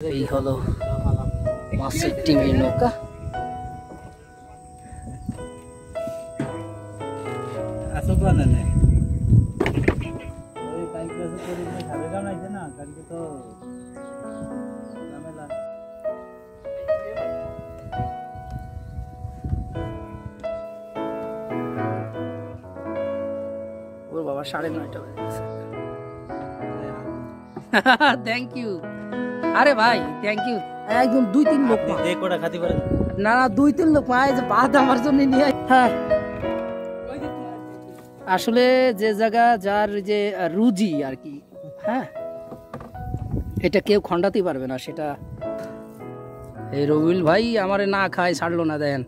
এই হলো মাছের ডিমের নৌকা। ওর বাবা 9:30 বাজে গেছে। Thank you. আরে ভাই থ্যাংক ইউ। একদম 2-3 লোক না না 2-3 লোক মায় যে ভাত আমার জন্য নিয়ে। হ্যাঁ আসলে যে জায়গা যার যে রুজি আর কি, হ্যাঁ এটা কেউ খণ্ডাতেই পারবে না সেটা। এই রবিউল ভাই আমারে না খায় ছাড়লো না, দেন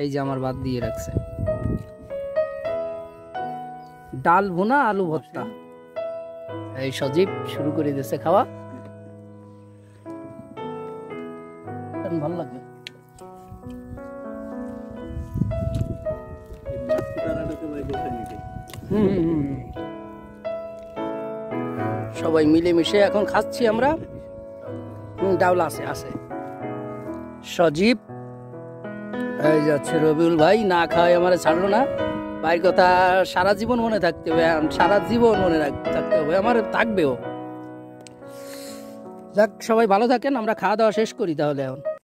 এই যে আমার ভাত দিয়ে রাখছে, ডাল ভুনা আলু ভর্তা। এই সজীব শুরু করে দিয়েছে খাওয়া। ভালো লাগে সবাই মিলেমিশে এখন খাচ্ছি আমরা। ডাউল আছে আছে সজীব, এই যাচ্ছে রবিউল ভাই না খাওয়াই আমার ছাড়লো না। ভাইয়ের কথা সারা জীবন মনে থাকতে হবে, সারা জীবন মনে থাকতে হবে, আমার থাকবেও। যাক সবাই ভালো থাকেন, আমরা খাওয়া দাওয়া শেষ করি তাহলে এখন।